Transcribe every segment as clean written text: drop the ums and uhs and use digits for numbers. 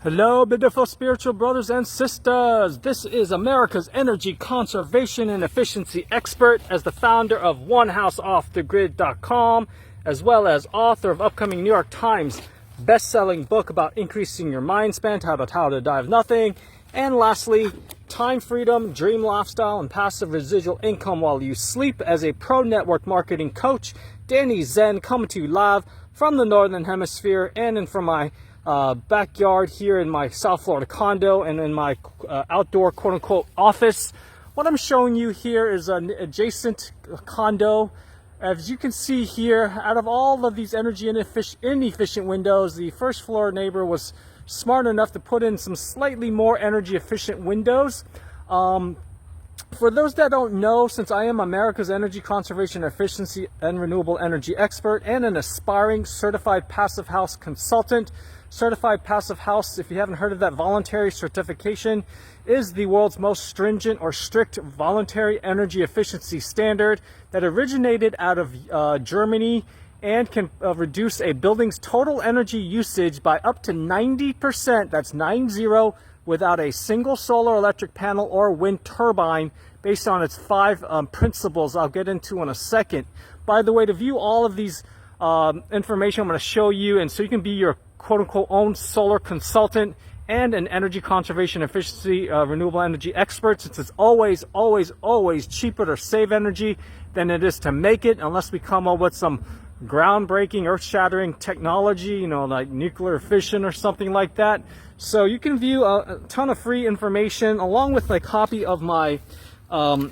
Hello, beautiful spiritual brothers and sisters. This is America's energy conservation and efficiency expert, as the founder of OneHouseOffTheGrid.com, as well as author of upcoming New York Times best-selling book about increasing your mind span, titled How to Die of Nothing. And lastly, time freedom, dream lifestyle, and passive residual income while you sleep, as a pro network marketing coach. Danny Zen, coming to you live from the Northern Hemisphere and from my backyard here in my South Florida condo and in my outdoor quote-unquote office. What I'm showing you here is an adjacent condo. As you can see here, out of all of these energy inefficient windows, the first floor neighbor was smart enough to put in some slightly more energy efficient windows. For those that don't know, since I am America's energy conservation, efficiency, and renewable energy expert and an aspiring certified passive house consultant, certified passive house, if you haven't heard of that voluntary certification, is the world's most stringent or strict voluntary energy efficiency standard that originated out of Germany and can reduce a building's total energy usage by up to 90%, that's 90, without a single solar electric panel or wind turbine, based on its 5 principles I'll get into in a second. By the way, to view all of these information I'm going to show you, and so you can be your quote-unquote own solar consultant and an energy conservation efficiency renewable energy expert, since it's always cheaper to save energy than it is to make it, unless we come up with some groundbreaking, earth-shattering technology, you know, like nuclear fission or something like that. So you can view a ton of free information along with a copy of my 10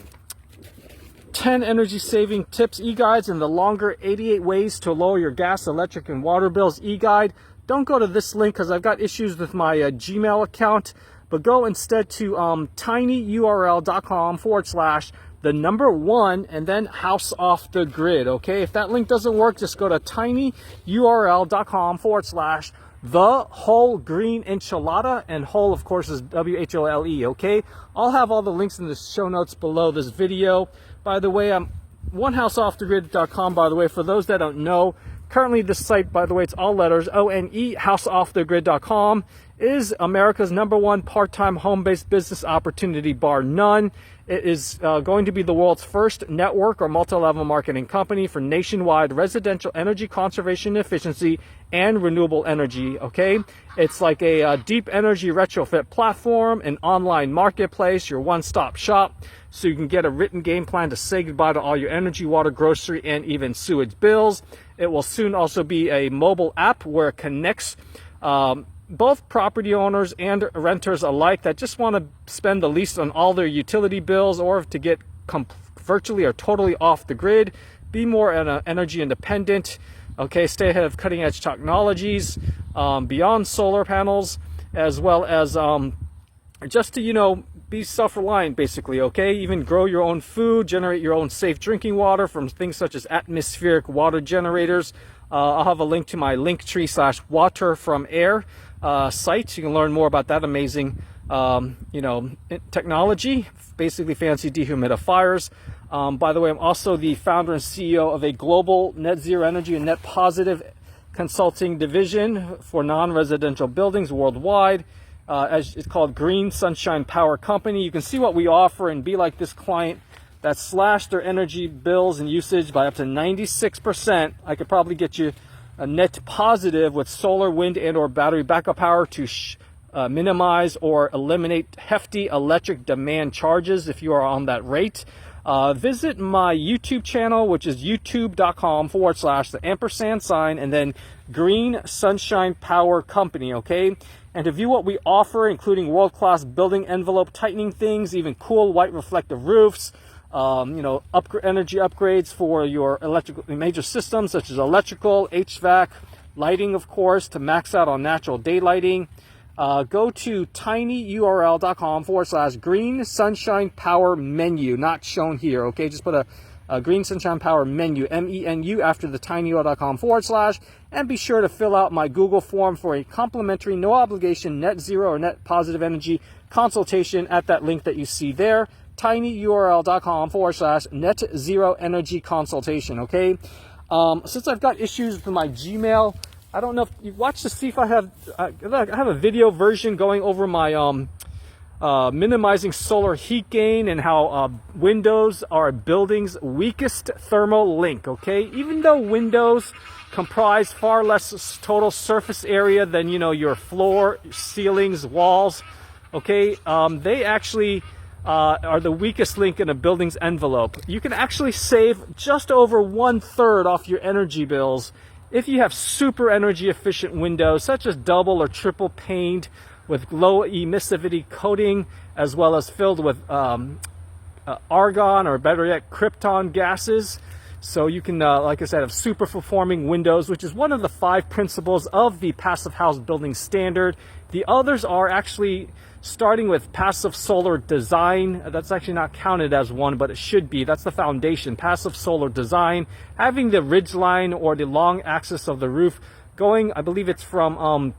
energy saving tips e-guides and the longer 88 ways to lower your gas, electric, and water bills e-guide. Don't go to this link because I've got issues with my Gmail account, but go instead to tinyurl.com/1 and then house off the grid. Okay, if that link doesn't work, just go to tinyurl.com/the whole green enchilada, and whole of course is WHOLE. Okay, I'll have all the links in the show notes below this video. By the way, I'm OneHouseOffTheGrid.com, by the way, for those that don't know. Currently, this site, by the way, it's all letters, ONE, HouseOffTheGrid.com, is America's #1 part-time home-based business opportunity, bar none. It is going to be the world's first network or multi-level marketing company for nationwide residential energy conservation, efficiency, and renewable energy, okay? It's like a deep energy retrofit platform, an online marketplace, your one-stop shop, so you can get a written game plan to say goodbye to all your energy, water, grocery, and even sewage bills. It will soon also be a mobile app where it connects both property owners and renters alike that just want to spend the least on all their utility bills, or to get virtually or totally off the grid, be more energy independent, okay, stay ahead of cutting edge technologies beyond solar panels, as well as just to, you know, be self-reliant basically, okay? Even grow your own food, generate your own safe drinking water from things such as atmospheric water generators. I'll have a link to my Linktree/water from air site. You can learn more about that amazing, you know, technology, basically fancy dehumidifiers. By the way, I'm also the founder and CEO of a global net zero energy and net positive consulting division for non-residential buildings worldwide. As it's called Green Sunshine Power Company. You can see what we offer and be like this client that slashed their energy bills and usage by up to 96%. I could probably get you a net positive with solar, wind, and or battery backup power to minimize or eliminate hefty electric demand charges if you are on that rate. Visit my YouTube channel, which is youtube.com/the and then Green Sunshine Power Company, okay? And to view what we offer, including world-class building envelope tightening things, even cool white reflective roofs, you know, energy upgrades for your electrical major systems such as electrical, HVAC, lighting, of course, to max out on natural day lighting. Go to tinyurl.com/green sunshine power menu, not shown here, okay? Just put a Green Sunshine Power menu, MENU, after the tinyurl.com/, and be sure to fill out my Google form for a complimentary, no obligation net zero or net positive energy consultation at that link that you see there, tinyurl.com/net zero energy consultation, okay? Since I've got issues with my Gmail I don't know if you watch to see if I have a video version going over my minimizing solar heat gain and how windows are a building's weakest thermal link. Okay, even though windows comprise far less total surface area than, you know, your floor, ceilings, walls. Okay, they actually are the weakest link in a building's envelope. You can actually save just over 1/3 off your energy bills if you have super energy efficient windows, such as double or triple paned with low emissivity coating, as well as filled with argon, or better yet, krypton gases. So you can, like I said, have super performing windows, which is one of the 5 principles of the Passive House Building Standard. The others are actually starting with passive solar design. That's actually not counted as one, but it should be. That's the foundation. Passive solar design, having the ridge line or the long axis of the roof going, I believe it's from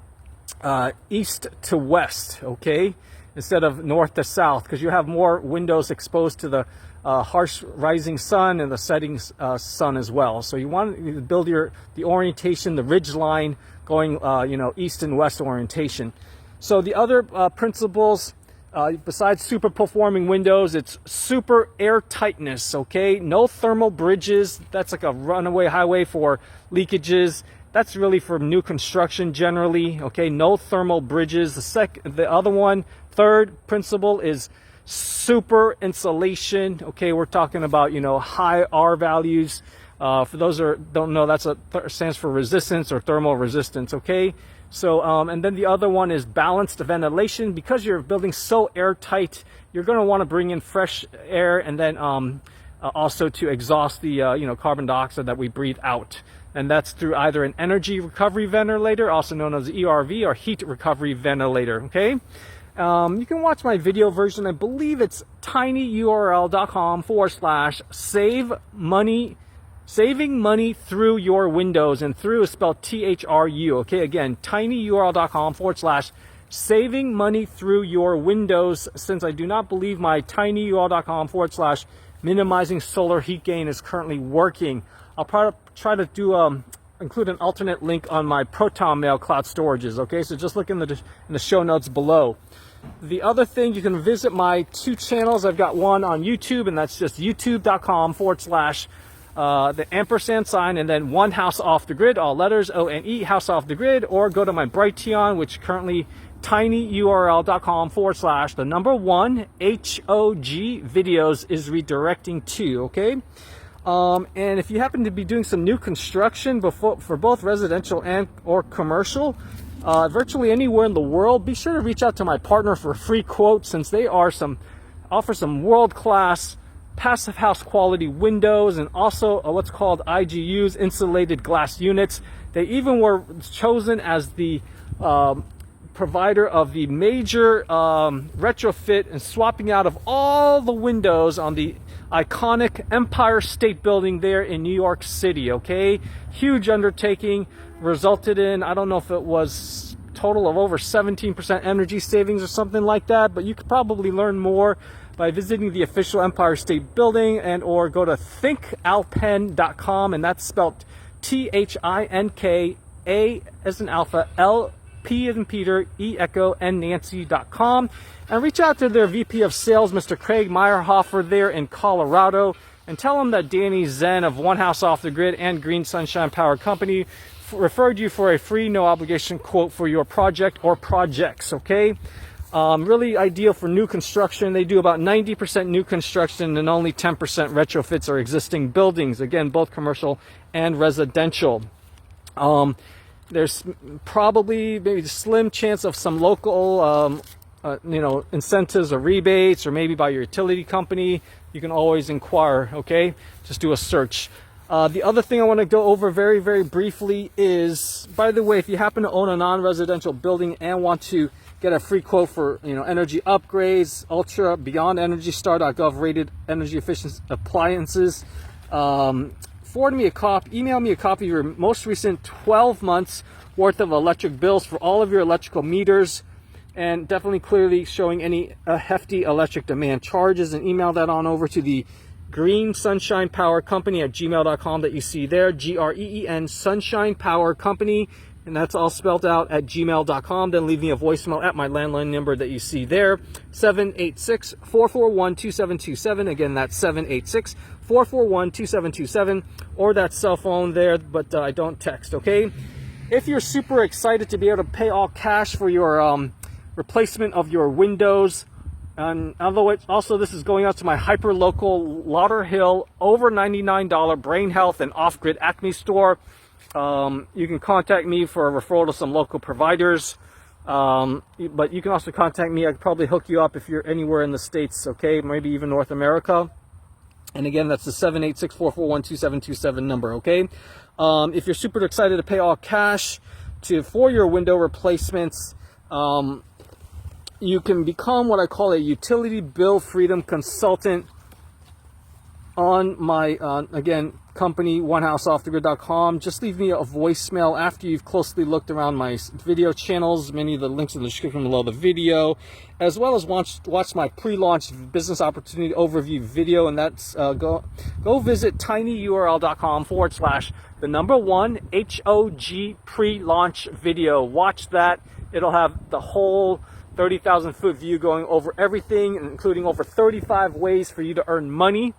east to west, okay, instead of north to south, because you have more windows exposed to the harsh rising sun and the setting sun as well. So you want to build the orientation, the ridge line going, you know, east and west orientation. So the other principles, besides super performing windows, it's super air tightness, okay? No thermal bridges. That's like a runaway highway for leakages. That's really for new construction generally, okay? No thermal bridges. The other one, third principle, is super insulation, okay? We're talking about, you know, high R values. For those who don't know, that's stands for resistance or thermal resistance, okay? So, and then the other one is balanced ventilation. Because your building's so airtight, you're going to want to bring in fresh air, and then also to exhaust the you know, carbon dioxide that we breathe out. And that's through either an energy recovery ventilator, also known as ERV, or heat recovery ventilator, okay? You can watch my video version. I believe it's tinyurl.com/saving money through your windows, and through is spelled THRU. Okay, again, tinyurl.com/saving money through your windows. Since I do not believe my tinyurl.com/minimizing solar heat gain is currently working, I'll probably try to do include an alternate link on my Proton Mail cloud storages. Okay, so just look in the show notes below. The other thing, you can visit my 2 channels. I've got one on YouTube, and that's just youtube.com/ the ampersand sign, and then One House Off the Grid, all letters, ONE, House Off the Grid, or go to my Brighteon, which currently tinyurl.com/ the number 1 HOG videos is redirecting to, okay? And if you happen to be doing some new construction for both residential and or commercial, virtually anywhere in the world, be sure to reach out to my partner for a free quote, since they offer some world-class passive house quality windows, and also what's called IGUs, insulated glass units. They even were chosen as the provider of the major retrofit and swapping out of all the windows on the iconic Empire State Building there in New York City, okay? Huge undertaking, resulted in, I don't know if it was total of over 17% energy savings or something like that, but you could probably learn more by visiting the official Empire State Building, and or go to thinkalpen.com, and that's spelled THINK, A as in alpha, L P as in Peter, E echo, N Nancy.com, and reach out to their VP of Sales, Mr. Craig Meyerhofer, there in Colorado, and tell him that Danny Zen of One House Off the Grid and Green Sunshine Power Company referred you for a free, no obligation quote for your project or projects, okay? Really ideal for new construction. They do about 90% new construction and only 10% retrofits or existing buildings, again, both commercial and residential. There's probably maybe a slim chance of some local you know, incentives or rebates, or maybe by your utility company. You can always inquire, okay? Just do a search. The other thing I want to go over very, very briefly is, by the way, if you happen to own a non-residential building and want to get a free quote for, you know, energy upgrades, ultra, beyond Energy Star.gov rated energy efficient appliances, forward me a copy, email me a copy of your most recent 12 months worth of electric bills for all of your electrical meters, and definitely clearly showing any hefty electric demand charges, and email that on over to the Green Sunshine Power Company at gmail.com that you see there, GREEN Sunshine Power Company, and that's all spelled out at gmail.com. Then leave me a voicemail at my landline number that you see there, 786-441-2727. Again, that's 786-441-2727, or that cell phone there, but I don't text, okay? If you're super excited to be able to pay all cash for your replacement of your windows, and although also this is going out to my hyper local Lauderhill over $99 brain health and off-grid Acme store, you can contact me for a referral to some local providers, but you can also contact me. I could probably hook you up if you're anywhere in the States, okay, maybe even North America. And again, that's the 786-441-2727 number, okay? If you're super excited to pay all cash for your window replacements, you can become what I call a utility bill freedom consultant on my, again, company, onehouseoffthegrid.com. Just leave me a voicemail after you've closely looked around my video channels. Many of the links in the description below the video, as well as watch my pre-launch business opportunity overview video, and that's go visit tinyurl.com/1 HOG pre-launch video. Watch that. It'll have the whole 30,000 foot view going over everything, including over 35 ways for you to earn money.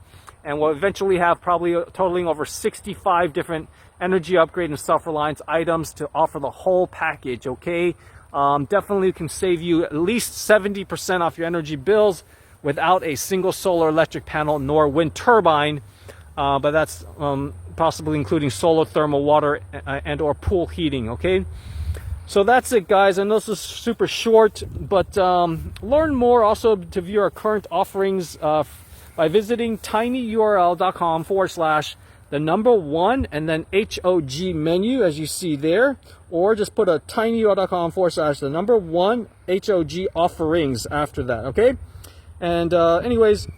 And we'll eventually have probably totaling over 65 different energy upgrade and self-reliance items to offer the whole package, okay? Definitely can save you at least 70% off your energy bills without a single solar electric panel nor wind turbine, but that's possibly including solar, thermal, water, and or pool heating, okay? So that's it, guys. I know this is super short, but learn more also to view our current offerings by visiting tinyurl.com/1 and then HOG menu, as you see there, or just put a tinyurl.com/1 HOG offerings after that, okay? And anyways,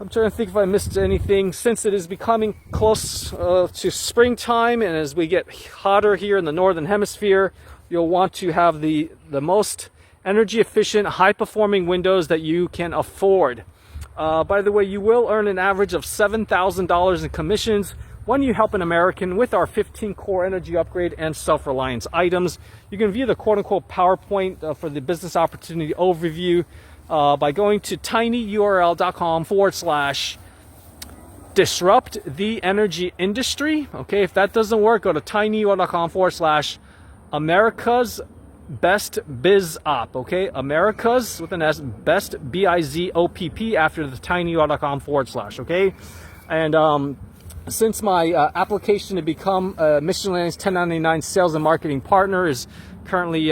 I'm trying to think if I missed anything. Since it is becoming close to springtime, and as we get hotter here in the northern hemisphere, you'll want to have the most energy efficient, high performing windows that you can afford. By the way, you will earn an average of $7,000 in commissions when you help an American with our 15 core energy upgrade and self-reliance items. You can view the quote-unquote PowerPoint for the business opportunity overview by going to tinyurl.com/disrupt the energy industry. Okay, if that doesn't work, go to tinyurl.com/America's Best Biz Op, okay? America's with an S, Best BIZOPP after the tinyurl.com/, okay? And since my application to become a Mission Alliance 1099 sales and marketing partner is currently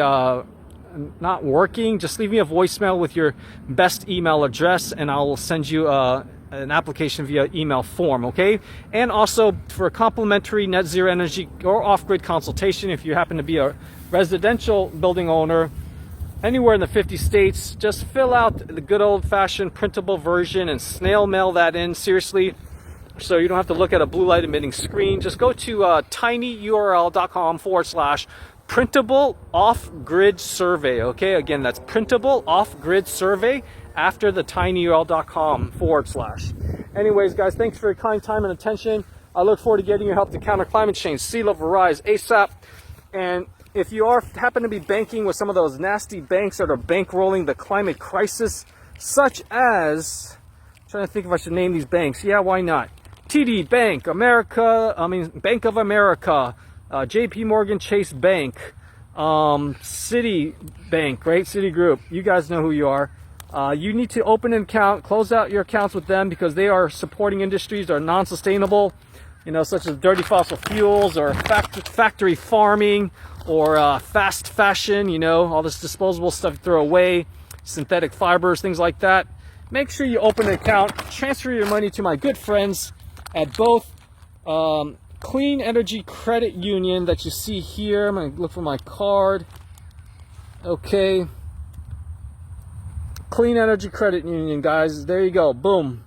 not working, just leave me a voicemail with your best email address and I will send you an application via email form, okay? And also for a complimentary net zero energy or off-grid consultation, if you happen to be a residential building owner anywhere in the 50 states, just fill out the good old-fashioned printable version and snail mail that in, seriously, so you don't have to look at a blue light emitting screen. Just go to tinyurl.com/printable off-grid survey, okay? Again, that's printable off-grid survey after the tinyurl.com/. Anyways, guys, thanks for your kind time and attention. I look forward to getting your help to counter climate change, sea level rise ASAP. And if you happen to be banking with some of those nasty banks that are bankrolling the climate crisis, such as, I'm trying to think if I should name these banks. Yeah, why not? TD Bank, Bank of America, JP Morgan Chase Bank, Citibank, right? Citigroup. You guys know who you are. You need to open an account, close out your accounts with them because they are supporting industries that are non-sustainable, you know, such as dirty fossil fuels or factory farming or fast fashion, you know, all this disposable stuff you throw away, synthetic fibers, things like that. Make sure you open an account, transfer your money to my good friends at both Clean Energy Credit Union that you see here. I'm going to look for my card. Okay. Clean Energy Credit Union, guys. There you go. Boom.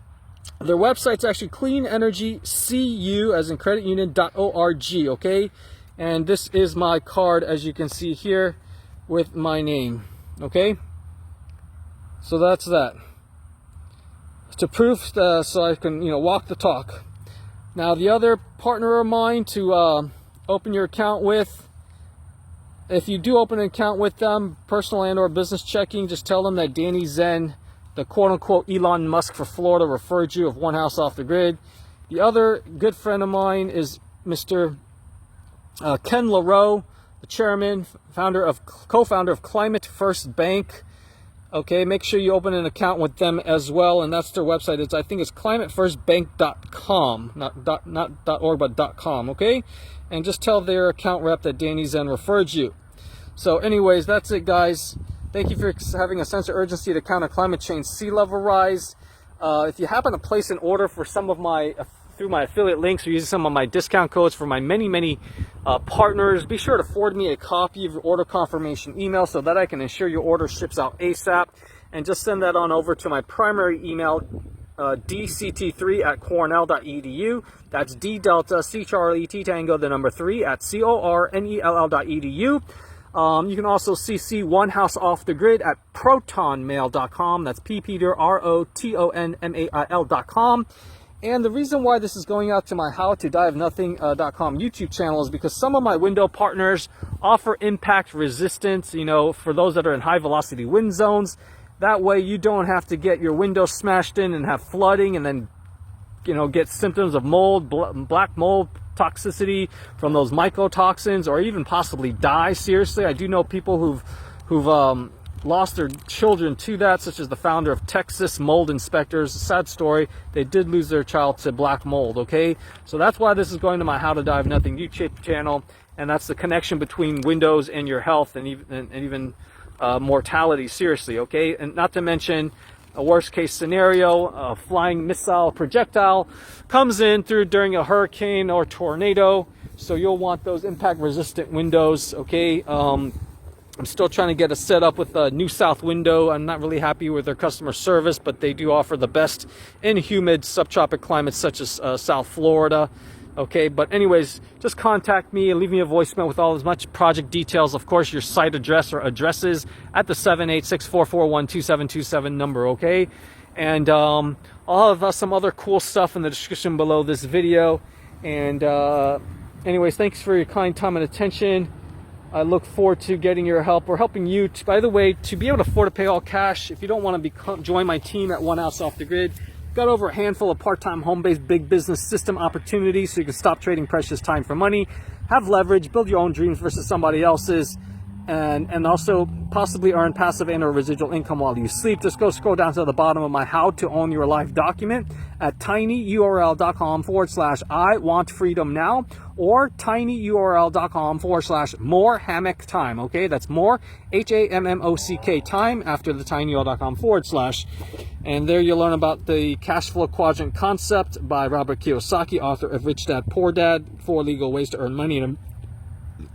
Their website's actually cleanenergycu, as in creditunion.org, okay? And this is my card, as you can see here, with my name, okay? So that's that. To prove, so I can, you know, walk the talk. Now, the other partner of mine to open your account with if you do open an account with them, personal and or business checking, just tell them that Danny Zen, the quote-unquote Elon Musk for Florida, referred you of One House Off the Grid. The other good friend of mine is Mr. Ken LaRoe, the chairman, co-founder of Climate First Bank. Okay, make sure you open an account with them as well, and that's their website. I think it's climatefirstbank.com, not .org, but .com. Okay, and just tell their account rep that Danny Zen referred you. So, anyways, that's it, guys. Thank you for having a sense of urgency to counter climate change, sea level rise. If you happen to place an order for some of my through my affiliate links or using some of my discount codes for my many partners, be sure to forward me a copy of your order confirmation email so that I can ensure your order ships out ASAP. And just send that on over to my primary email, dct3@cornell.edu. That's D Delta C Charlie T Tango the number 3 at cornell.edu. You can also CC One House Off the Grid at protonmail.com. That's PPeter.ROTONMAIL.com. And the reason why this is going out to my howtodiveofnothing.com YouTube channel is because some of my window partners offer impact resistance, for those that are in high velocity wind zones. That way you don't have to get your windows smashed in and have flooding and then, get symptoms of mold, black mold toxicity from those mycotoxins, or even possibly die. Seriously, I do know people who've lost their children to that, such as the founder of Texas Mold Inspectors. Sad story. They did lose their child to black mold. Okay, so that's why this is going to my How to Die of Nothing YouTube channel, and that's the connection between windows and your health and even mortality. Seriously, okay, and not to mention a worst case scenario, a flying missile projectile comes in during a hurricane or tornado, so you'll want those impact resistant windows. Okay, I'm still trying to get a set up with a New South window. I'm not really happy with their customer service, but they do offer the best in humid subtropic climates such as South Florida. Okay, but anyways, just contact me and leave me a voicemail with all as much project details. Of course, your site address or addresses at the 786-441-2727 number, okay? And I'll have some other cool stuff in the description below this video. And anyways, thanks for your kind time and attention. I look forward to getting your help or helping you, by the way, to be able to afford to pay all cash. If you don't want to join my team at One House Off the Grid, got over a handful of part-time home-based big business system opportunities so you can stop trading precious time for money, have leverage, build your own dreams versus somebody else's, and also possibly earn passive and or residual income while you sleep. Just go scroll down to the bottom of my How to Own Your Life document at tinyurl.com/I want freedom now, or tinyurl.com/more hammock time. Okay, that's more HAMMOCK time after the tinyurl.com/. And there you'll learn about the cash flow quadrant concept by Robert Kiyosaki, author of Rich Dad Poor Dad, 4 Legal Ways to Earn Money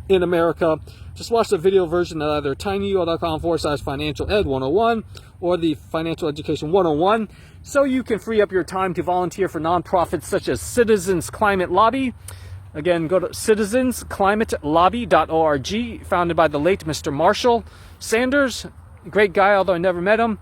in America. Just watch the video version at either tinyurl.com/financial ed 101 or the financial education 101, so you can free up your time to volunteer for nonprofits such as Citizens Climate Lobby. Again, go to citizensclimatelobby.org, founded by the late Mr. Marshall Sanders, great guy, although I never met him,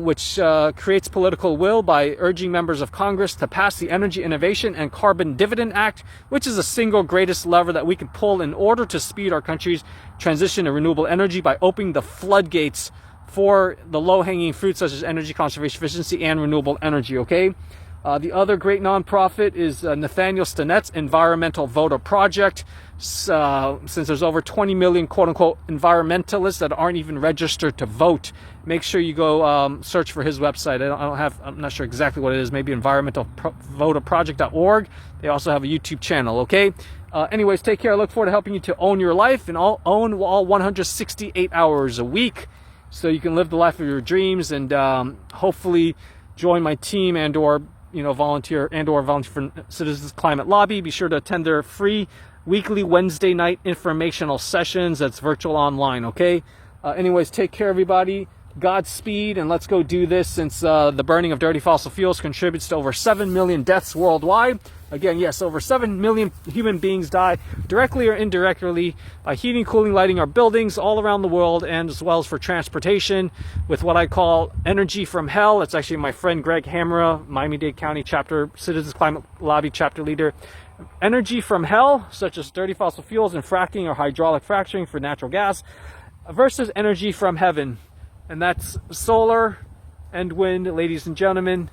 which creates political will by urging members of Congress to pass the Energy Innovation and Carbon Dividend Act, which is the single greatest lever that we can pull in order to speed our country's transition to renewable energy by opening the floodgates for the low-hanging fruits such as energy conservation, efficiency, and renewable energy, okay? The other great nonprofit is Nathaniel Stinnett's Environmental Voter Project. Since there's over 20 million quote-unquote environmentalists that aren't even registered to vote, make sure you go search for his website. I'm not sure exactly what it is, maybe environmentalvoterproject.org. They also have a YouTube channel, okay? Anyways, take care. I look forward to helping you to own your life and own all 168 hours a week so you can live the life of your dreams and hopefully join my team and or volunteer for Citizens Climate Lobby. Be sure to attend their free weekly Wednesday night informational sessions. That's virtual online, okay? Anyways, take care, everybody. Godspeed, and let's go do this, since the burning of dirty fossil fuels contributes to over 7 million deaths worldwide. Again, yes, over 7 million human beings die directly or indirectly by heating, cooling, lighting our buildings all around the world, and as well as for transportation with what I call energy from hell. It's actually my friend Greg Hamera, Miami-Dade County chapter, Citizens Climate Lobby chapter leader, Energy from hell, such as dirty fossil fuels and fracking or hydraulic fracturing for natural gas, versus energy from heaven, and that's solar and wind, ladies and gentlemen.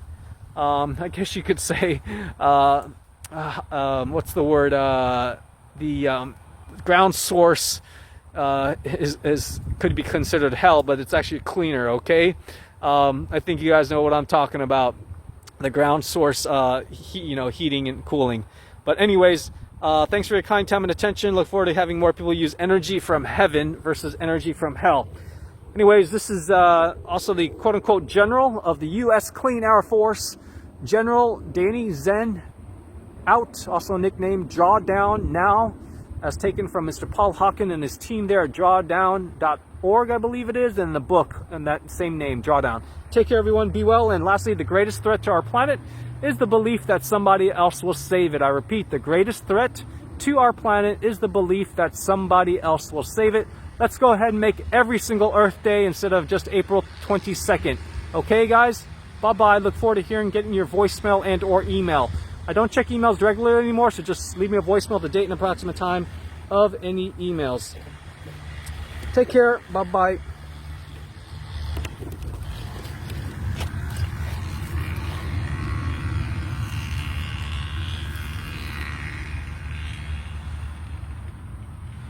I guess you could say, what's the word? The ground source could be considered hell, but it's actually cleaner. Okay, I think you guys know what I'm talking about. The ground source, heating and cooling. But anyways, thanks for your kind time and attention. Look forward to having more people use energy from heaven versus energy from hell. Anyways, this is also the quote-unquote general of the U.S. Clean Air Force, General Danny Zen Out, also nicknamed Drawdown Now, as taken from Mr. Paul Hawken and his team there at drawdown.org, I believe it is, and the book and that same name, Drawdown. Take care, everyone. Be well. And lastly, the greatest threat to our planet is the belief that somebody else will save it. I repeat, the greatest threat to our planet is the belief that somebody else will save it. Let's go ahead and make every single Earth Day instead of just April 22nd. Okay, guys? Bye-bye. Look forward to getting your voicemail and or email. I don't check emails regularly anymore, so just leave me a voicemail, the date and approximate time of any emails. Take care. Bye-bye.